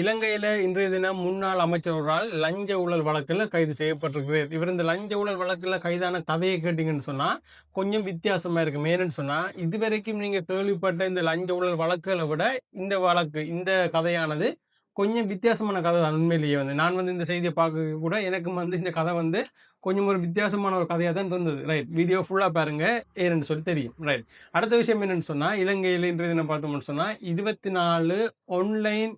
இலங்கையில இன்றைய தினம் முன்னாள் அமைச்சர் ஒருவரால் லஞ்ச ஊழல் வழக்குல கைது செய்யப்பட்டிருக்கிறார். இவர் இந்த லஞ்ச ஊழல் வழக்குல கைதான கதையை கேட்டீங்கன்னு சொன்னா, கொஞ்சம் வித்தியாசமா இருக்கும். ஏன்னு சொன்னா, இதுவரைக்கும் நீங்க கேள்விப்பட்ட இந்த லஞ்ச ஊழல் வழக்குகள விட, இந்த கதையானது கொஞ்சம் வித்தியாசமான கதை தான் உண்மையிலேயே வந்து. நான் வந்து இந்த செய்திய பார்க்க கூட எனக்கும் வந்து இந்த கதை வந்து கொஞ்சம் ஒரு வித்தியாசமான ஒரு கதையா தான் இருந்தது. ரைட். வீடியோ ஃபுல்லா பாருங்க. ஏன்னு சொல்லி தெரியும். ரைட். அடுத்த விஷயம் என்னன்னு சொன்னா, இலங்கையில இன்றைய தினம் பார்த்தோம்னு சொன்னா, 24 ஆன்லைன்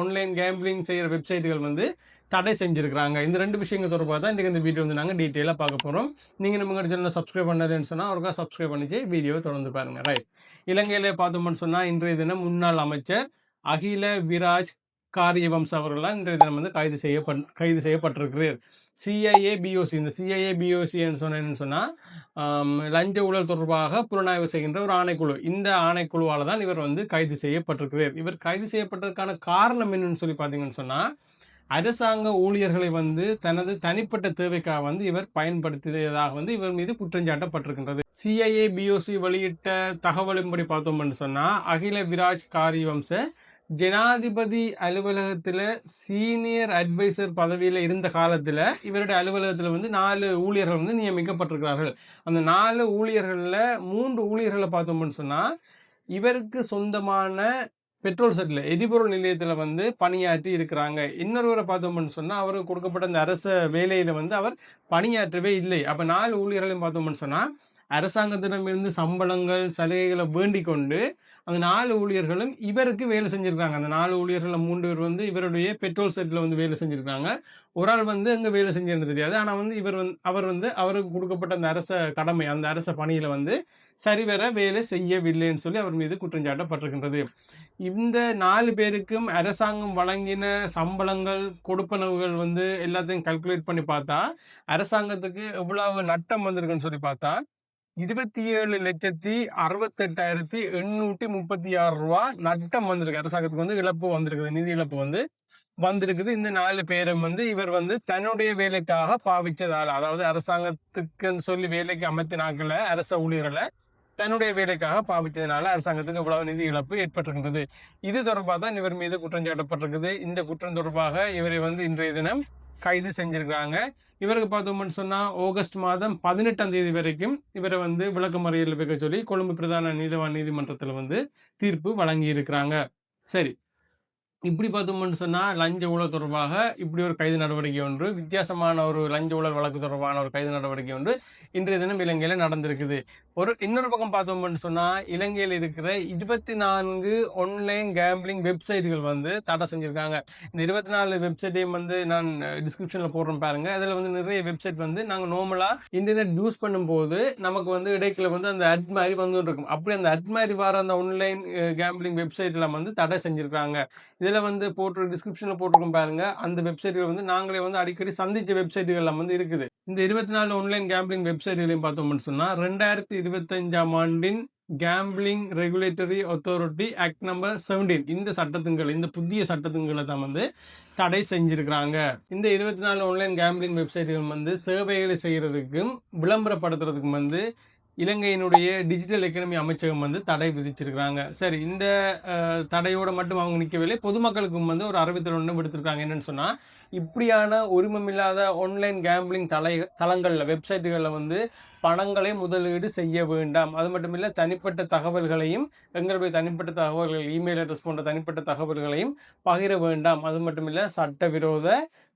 ஆன்லைன் கேம்பிளிங் செய்யற வெப்சைட்டுகள் வந்து தடை செஞ்சிருக்கிறாங்க. இந்த 2 விஷயங்கள் தொடர்பாக தான் இன்றைக்கு இந்த வீடியோ வந்து நாங்க டீட்டெயிலா பார்க்க போறோம். நீங்க நம்ம சேனலை சப்ஸ்கிரைப் பண்ணலன்னு சொன்னா ஒருக்கா சப்ஸ்கிரைப் பண்ணிச்சு வீடியோவை தொடர்ந்து பாருங்க. ரைட். இலங்கையில பார்த்தோம்னு சொன்னா இன்றைய தினம் முன்னாள் அமைச்சர் அகில விராஜ் காரியவம்ச அவர்களால் இன்றைய தினம் வந்து கைது செய்யப்பட்டிருக்கிறார். சிஐஏ பிஓசி இந்த சிஐஏ பிஓசி சொன்னேன்னு சொன்னா லஞ்ச ஊழல் தொடர்பாக புலனாய்வு செய்கின்ற ஒரு ஆணைக்குழு. இந்த ஆணைக்குழுவால் தான் இவர் வந்து கைது செய்யப்பட்டிருக்கிறார். இவர் கைது செய்யப்பட்டதற்கான காரணம் என்னன்னு சொல்லி பார்த்தீங்கன்னு சொன்னா, அரசாங்க ஊழியர்களை வந்து தனது தனிப்பட்ட தேவைக்காக வந்து இவர் பயன்படுத்தியதாக வந்து இவர் மீது குற்றஞ்சாட்டப்பட்டிருக்கின்றது. சிஐஏ பிஓசி வெளியிட்ட தகவலின்படி பார்த்தோம்னு சொன்னா, அகில விராஜ் காரியவம்ச ஜனாதிபதி அலுவலகத்தில் சீனியர் அட்வைசர் பதவியில் இருந்த காலத்தில் இவருடைய அலுவலகத்தில் வந்து 4 ஊழியர்கள் வந்து நியமிக்கப்பட்டிருக்கிறார்கள். அந்த 4 ஊழியர்களில் 3 ஊழியர்களை பார்த்தோம்னு சொன்னால் இவருக்கு சொந்தமான பெட்ரோல் செட்டில் எரிபொருள் நிலையத்தில் வந்து பணியாற்றி இருக்கிறாங்க. இன்னொருவரை பார்த்தோம்னு சொன்னால் அவருக்கு கொடுக்கப்பட்ட அந்த அரச வேலையில் வந்து அவர் பணியாற்றவே இல்லை. அப்போ 4 ஊழியர்களையும் பார்த்தோம்னு சொன்னால் அரசாங்கத்திடமிருந்து சம்பளங்கள் சலுகைகளை வேண்டிக் கொண்டு அந்த 4 ஊழியர்களும் இவருக்கு வேலை செஞ்சிருக்காங்க. அந்த 4 ஊழியர்கள் 3 பேர் வந்து இவருடைய பெட்ரோல் செட்ல வந்து வேலை செஞ்சிருக்காங்க. ஒரு ஆள் வந்து எங்க வேலை செஞ்சது தெரியாது. ஆனா வந்து அவர் வந்து அவருக்கு கொடுக்கப்பட்ட அந்த அரச கடமை, அந்த அரச பணியில வந்து சரிவர வேலை செய்யவில்லைன்னு சொல்லி அவர் மீது குற்றஞ்சாட்டப்பட்டிருக்கின்றது. இந்த 4 பேருக்கும் அரசாங்கம் வழங்கின சம்பளங்கள் கொடுப்பனவுகள் வந்து எல்லாத்தையும் கால்குலேட் பண்ணி பார்த்தா அரசாங்கத்துக்கு எவ்வளவு நட்டம் வந்திருக்குன்னு சொல்லி பார்த்தா 27,68,836 ரூபா நட்டம் வந்திருக்கு. அரசாங்கத்துக்கு வந்து இழப்பு வந்திருக்குது, நிதி இழப்பு வந்து வந்திருக்குது. இந்த 4 பேரும் வந்து இவர் வந்து தன்னுடைய வேலைக்காக பாவிச்சதால, அதாவது அரசாங்கத்துக்குன்னு சொல்லி வேலைக்கு அமைத்தினாக்கல அரச ஊழியர்களை தன்னுடைய வேலைக்காக பாவிச்சதுனால அரசாங்கத்துக்கு இவ்வளவு நிதி இழப்பு ஏற்பட்டிருக்கின்றது. இது தொடர்பாக தான் இவர் மீது குற்றம் சாட்டப்பட்டிருக்குது. இந்த குற்றம் தொடர்பாக இவரை வந்து இன்றைய தினம் கைது செஞ்சிருக்கிறாங்க. இவருக்கு பார்த்தோம்னு சொன்னா ஆகஸ்ட் மாதம் 18ஆம் தேதி வரைக்கும் இவரை வந்து விளக்கமறியலில் வைக்க சொல்லி கொழும்பு பிரதான நீதவான் நீதிமன்றத்தில் வந்து தீர்ப்பு வழங்கி இருக்கிறாங்க. சரி, இப்படி பார்த்தோம்னு சொன்னா லஞ்ச ஊழல் தொடர்பாக இப்படி ஒரு கைது நடவடிக்கை ஒன்று, வித்தியாசமான ஒரு லஞ்ச ஊழல் வழக்கு தொடர்பான ஒரு கைது நடவடிக்கை ஒன்று இன்றைய தினம் இலங்கையில நடந்திருக்குது. இன்னொரு பக்கம் பார்த்தோம்னு சொன்னா இலங்கையில் இருக்கிற 24 ஆன்லைன் கேம்பிளிங் வெப்சைட்டுகள் வந்து தடை செஞ்சிருக்காங்க. இந்த 24 வெப்சைட்டையும் வந்து நான் டிஸ்கிரிப்ஷன்ல போடுறேன் பாருங்க. அதில் வந்து நிறைய வெப்சைட் வந்து நாங்கள் நார்மலா இன்டர்நெட் யூஸ் பண்ணும்போது நமக்கு வந்து இடைக்குள்ள வந்து அந்த அட் மாதிரி வந்துட்டு இருக்கும். அப்படி அந்த அட் மாதிரி வர அந்த ஆன்லைன் கேம்பிளிங் வெப்சைட்ல வந்து தடை செஞ்சிருக்காங்க. இதில் வந்து டிஸ்கிரிப்ஷனில் போட்டிருக்கோம் பாருங்க. அந்த வெப்சைட்டுகள் வந்து நாங்களே வந்து அடிக்கடி சந்திச்ச வெப்சைட்டுகள்லாம் வந்து இருக்குது. இந்த 24 ஆன்லைன் கேம்பிளிங் வெப்சைட்டுகளையும் பார்த்தோம்னு சொன்னால் 2025ஆம் ஆண்டின் gambling regulatory authority act number 17 இந்த புதிய சட்டத்தின்களை தான் வந்து தடை செஞ்சிருக்கிறாங்க. இந்த 24 ஆன்லைன் கேம்பிளிங் வெப்சைட்டுகள் வந்து சேவைகளை செய்யறதுக்கும் விளம்பரப்படுத்துறதுக்கும் வந்து இலங்கையினுடைய டிஜிட்டல் எக்கனமி அமைச்சகம் வந்து தடை விதிச்சிருக்கிறாங்க. சரி, இந்த தடையோடு மட்டும் அவங்க நிற்கவில்லை, பொதுமக்களுக்கும் வந்து ஒரு அறிவித்தல் ஒன்று விடுத்திருக்காங்க. என்னன்னு சொன்னால், இப்படியான உரிமமில்லாத ஆன்லைன் கேம்பிளிங் தளங்களில் வெப்சைட்டுகளில் வந்து பணங்களை முதலீடு செய்ய வேண்டாம். அது மட்டும் இல்லை, தனிப்பட்ட தகவல்களையும் எங்களுடைய தனிப்பட்ட தகவல்கள் இமெயில் அட்ரஸ் போன்ற தனிப்பட்ட தகவல்களையும் பகிர வேண்டாம். அது மட்டும் இல்லை, சட்டவிரோத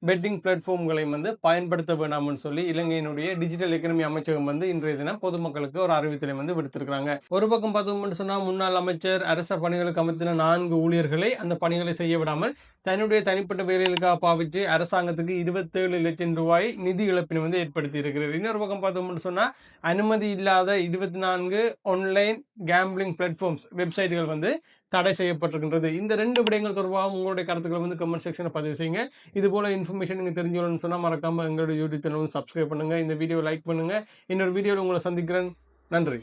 பெட்டிங் பிளாட்ஃபார்ம்களையும் வந்து பயன்படுத்த வேண்டாம்னு சொல்லி இலங்கையினுடைய டிஜிட்டல் எக்கனமி அமைச்சகம் வந்து இன்றைய தினம் பொதுமக்களுக்கு ஒரு அறிவித்தலை வந்து விடுத்திருக்கிறாங்க. ஒரு பக்கம் பார்த்தோம்னு சொன்னால் முன்னாள் அமைச்சர் அரச பணிகளுக்கு அமைத்தின 4 ஊழியர்களை அந்த பணிகளை செய்ய விடாமல் தன்னுடைய தனிப்பட்ட வேலைகளுக்காக பாவிச்சு அரசாங்கத்துக்கு 27 லட்சம் ரூபாய் நிதி இழப்பினை வந்து ஏற்படுத்தி இருக்கிறார். இன்னொரு பக்கம் பார்த்தோம்னு சொன்னா அனுமதி இல்லாத 24 ஆன்லைன் கேம்பிளிங் பிளாட்ஃபார்ம்ஸ் வெப்சைட்டுகள் வந்து தடை செய்யப்பட்டிருக்கின்றது. இந்த 2 விடயங்கள் தொடர்பாக உங்களுடைய கருத்துக்களை வந்து கமெண்ட் செக்ஷனில் பதிவு செய்யுங்க. இது போல இன்ஃபர்மேஷன் நீங்கள் தெரிஞ்சுக்கணும்னு சொன்னால் மறக்காம எங்களுடைய யூடியூப் சேனல் வந்து சப்ஸ்கிரைப் பண்ணுங்க, இந்த வீடியோ லைக் பண்ணுங்க. இன்னொரு வீடியோவில் உங்களை சந்திக்கிறேன். நன்றி.